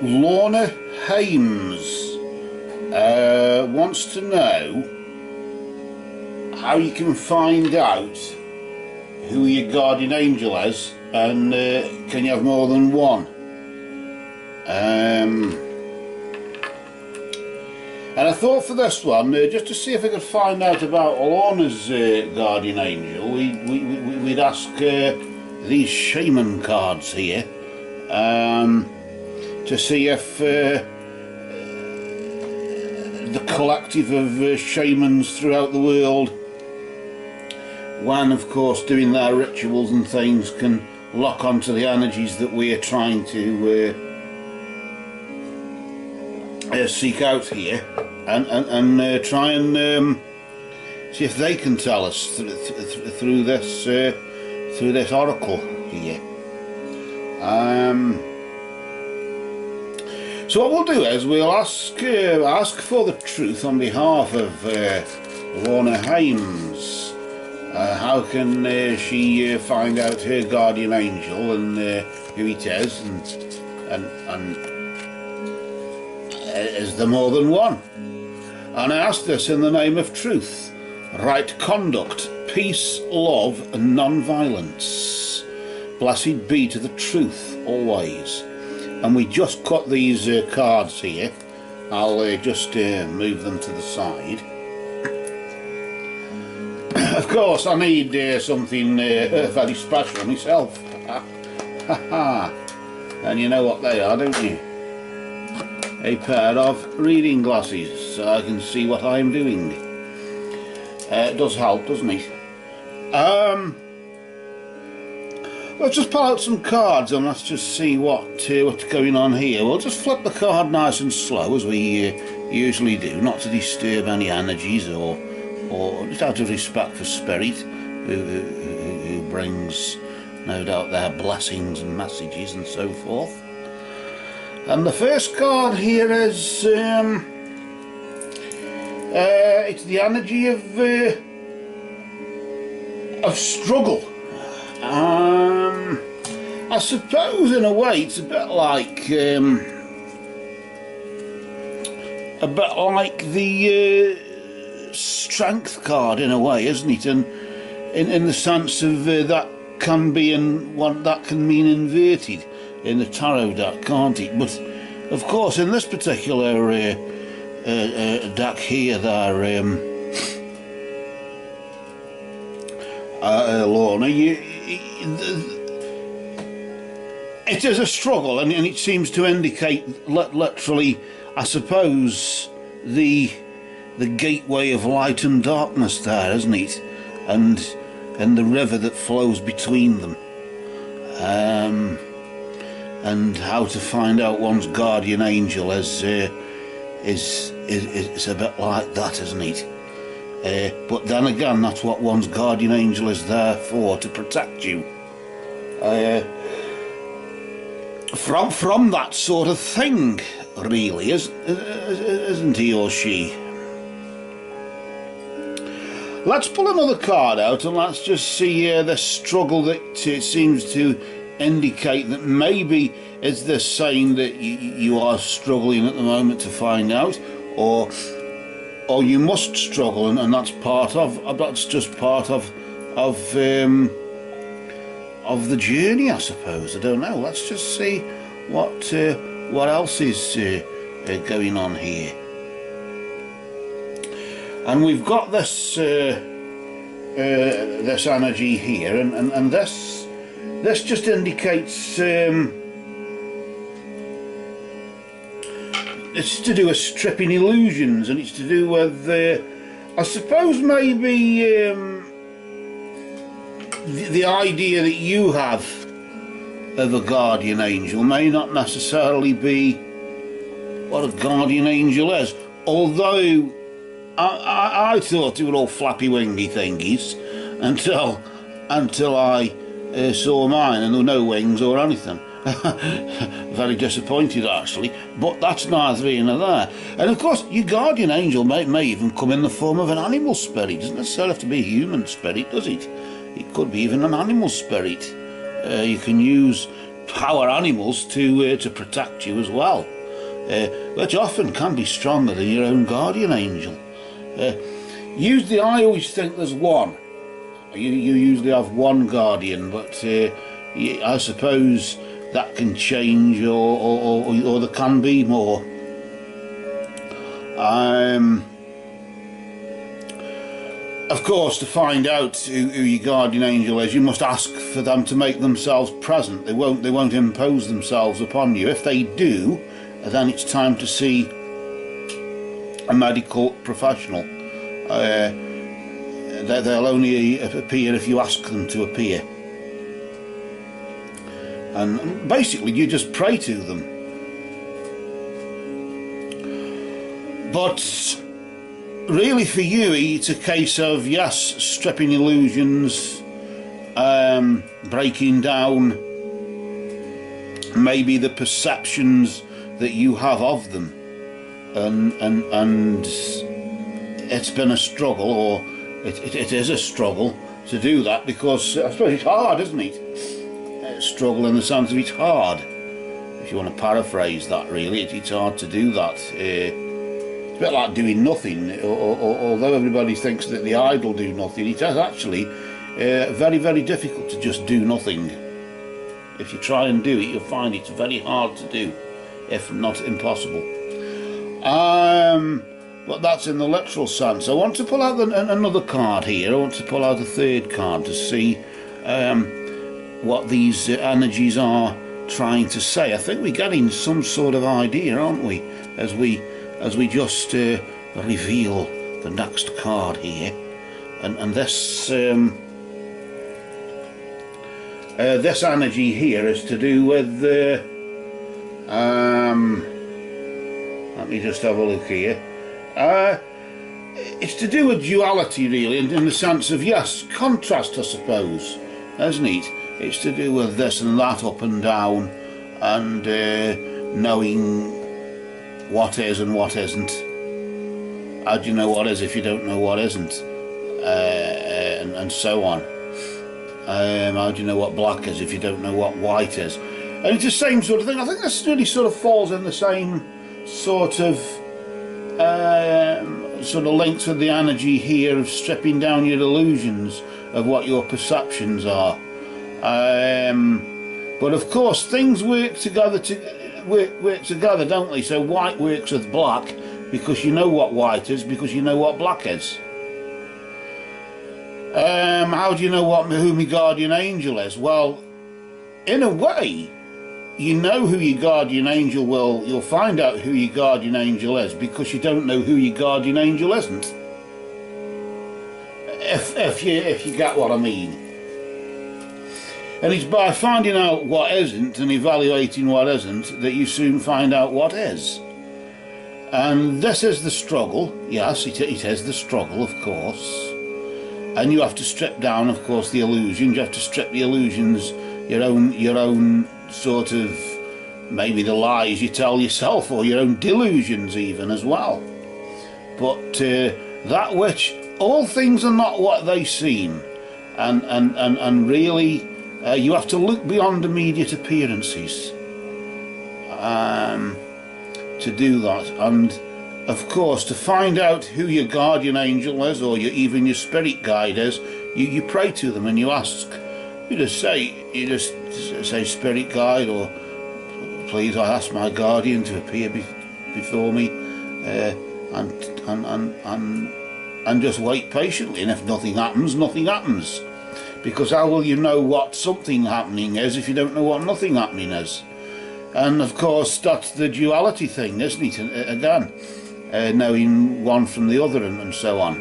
Lorna Haymes wants to know how you can find out who your guardian angel is, and can you have more than one? And I thought for this one, just to see if I could find out about Lorna's guardian angel, we'd ask these Shaman cards here to see if the collective of shamans throughout the world, when of course doing their rituals and things, can lock onto the energies that we are trying to seek out here, and try and see if they can tell us through this oracle here. So what we'll do is we'll ask for the truth on behalf of Lorna Haymes. How can she find out her guardian angel and who it is, and is there more than one? And I ask this in the name of truth, right conduct, peace, love and non-violence. Blessed be to the truth always. And we just cut these cards here. I'll just move them to the side. Of course I need something very special myself. And you know what they are, don't you? A pair of reading glasses, so I can see what I'm doing. It does help, doesn't it? Let's just pull out some cards and let's just see what's going on here. We'll just flip the card nice and slow, as we usually do, not to disturb any energies, or just out of respect for Spirit, who brings, no doubt, their blessings and messages and so forth. And the first card here is it's the energy of struggle. I suppose in a way it's a bit like the strength card in a way, isn't it? And in the sense of that can be that can mean inverted in the tarot deck, can't it? But of course in this particular deck here, there, Lorna, it is a struggle, and it seems to indicate literally, I suppose, the gateway of light and darkness there, isn't it? And the river that flows between them. And how to find out one's guardian angel is a bit like that, isn't it? But then again, that's what one's guardian angel is there for, to protect you from that sort of thing, really, isn't he or she? Let's pull another card out and let's just see the struggle that seems to indicate that maybe is this saying that you are struggling at the moment to find out, or you must struggle, and that's just part of the journey, I suppose. I don't know. Let's just see what else is going on here. And we've got this this energy here, and this just indicates it's to do with stripping illusions, and it's to do with I suppose maybe the idea that you have of a guardian angel may not necessarily be what a guardian angel is, although I thought they were all flappy wingy thingies until I saw mine and there were no wings or anything. Very disappointed actually, but that's neither here nor there. And of course your guardian angel may even come in the form of an animal spirit. It doesn't necessarily have to be a human spirit, does it? It could be even an animal spirit. You can use our animals to protect you as well, which often can be stronger than your own guardian angel. Usually I always think there's one. You usually have one guardian, but I suppose that can change, or there can be more. Of course, to find out who your guardian angel is, you must ask for them to make themselves present. They won't impose themselves upon you. If they do, then it's time to see a medical professional. They'll only appear if you ask them to appear. And basically you just pray to them. But really for you it's a case of, yes, stripping illusions, breaking down maybe the perceptions that you have of them, and it's been a struggle, or it is a struggle to do that, because I suppose it's hard, isn't it? Struggle in the sense of it's hard, if you want to paraphrase that. Really, it's hard to do that. It's a bit like doing nothing, although everybody thinks that the idle do nothing. It is actually very, very difficult to just do nothing. If you try and do it, you'll find it's very hard to do, if not impossible. But that's in the literal sense. I want to pull out another card here. I want to pull out a third card to see what these energies are trying to say. I think we're getting some sort of idea, aren't we, as we just reveal the next card here. And this this energy here is to do with let me just have a look here. It's to do with duality, really, in the sense of, yes, contrast, I suppose, isn't it? It's to do with this and that, up and down, and knowing what is and what isn't. How do you know what is if you don't know what isn't? And so on. How do you know what black is if you don't know what white is? And it's the same sort of thing. I think this really sort of falls in the same sort of links with the energy here of stripping down your illusions of what your perceptions are. But of course things work together, don't they? So white works with black because you know what white is, because you know what black is. How do you know who my guardian angel is? Well, in a way, you know who your guardian angel will. You'll find out who your guardian angel is because you don't know who your guardian angel isn't. If you get what I mean. And it's by finding out what isn't and evaluating what isn't that you soon find out what is. And this is the struggle. Yes, it is the struggle, of course. And you have to strip down, of course, the illusions. You have to strip the illusions, your own sort of, maybe the lies you tell yourself, or your own delusions even as well. But that which all things are not what they seem, and really you have to look beyond immediate appearances to do that. And of course, to find out who your guardian angel is, or even your spirit guide is, you pray to them and you ask. You just say spirit guide, or please, I ask my guardian to appear before me, and just wait patiently. And if nothing happens, nothing happens. Because how will you know what something happening is if you don't know what nothing happening is? And of course, that's the duality thing, isn't it? Again, knowing one from the other and so on.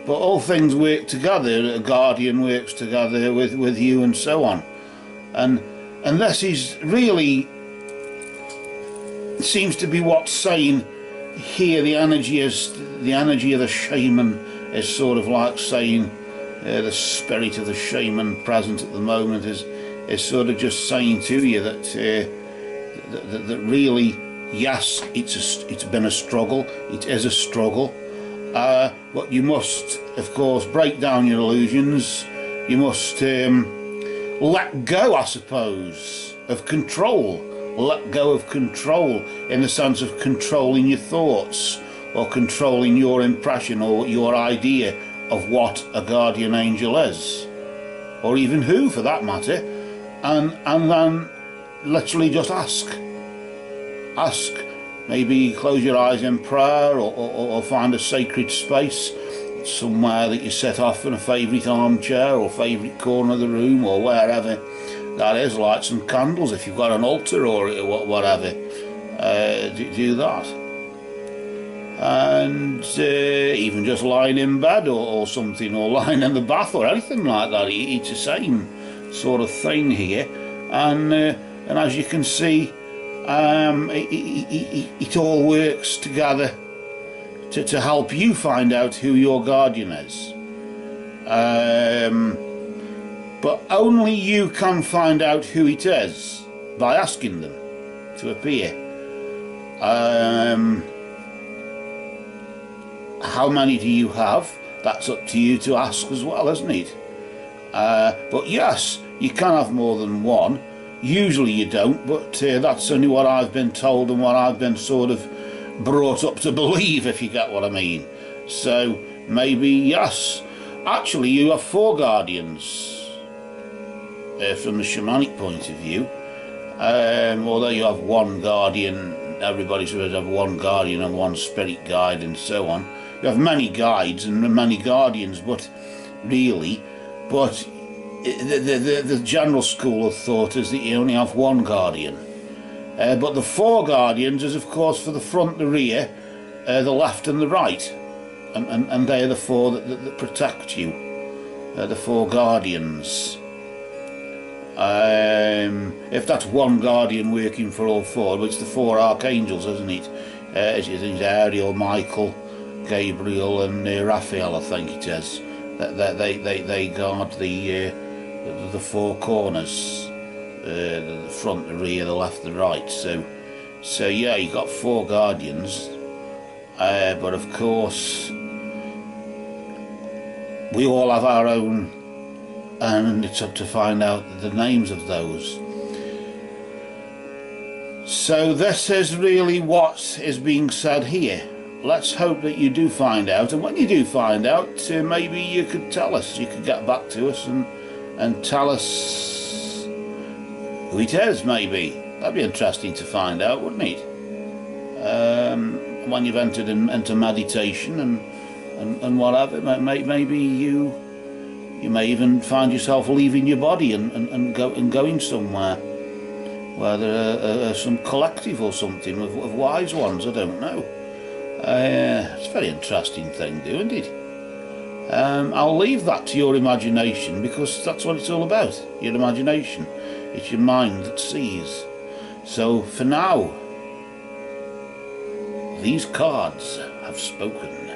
But all things work together. A guardian works together with you and so on. And this is really, seems to be what's saying here. The energy of the shaman is sort of like saying, the spirit of the shaman present at the moment is sort of just saying to you that that really, yes, it's been a struggle. It is a struggle. But you must, of course, break down your illusions, You must let go, I suppose, of control. Let go of control in the sense of controlling your thoughts, or controlling your impression or your idea of what a guardian angel is, or even who for that matter, and then literally just ask. Maybe close your eyes in prayer, or find a sacred space somewhere that you set off in a favourite armchair or favourite corner of the room, or wherever that is. Light some candles if you've got an altar or whatever. Do that. And even just lying in bed or something, or lying in the bath or anything like that, it's the same sort of thing here. And as you can see, it all works together to help you find out who your guardian is. But only you can find out who it is by asking them to appear. How many do you have? That's up to you to ask as well, isn't it? But yes, you can have more than one. Usually you don't, but that's only what I've been told and what I've been sort of brought up to believe, if you get what I mean. So maybe yes, actually you have 4 guardians from the shamanic point of view. Although you have 1 guardian, everybody's supposed to have 1 guardian and 1 spirit guide and so on. You have many guides and many guardians, but really, the general school of thought is that you only have 1 guardian. But the 4 guardians is of course for the front, the rear, the left and the right, and they're the 4 that protect you, the 4 guardians. If that's 1 guardian working for all 4, but it's the 4 archangels, isn't it? It's Ariel, Michael, Gabriel and Raphael, I think it is. They guard the 4 corners, the front, the rear, the left, the right. So yeah, you got 4 guardians, but of course we all have our own, and it's up to find out the names of those. So this is really what is being said here. Let's hope that you do find out, and when you do find out, maybe you could tell us, you could get back to us and tell us who it is, maybe. That'd be interesting to find out, wouldn't it? When you've entered into meditation and whatever, maybe you may even find yourself leaving your body and going somewhere where there are some collective or something of wise ones, I don't know. It's a very interesting thing, isn't it? I'll leave that to your imagination, because that's what it's all about, your imagination. It's your mind that sees. So for now, these cards have spoken.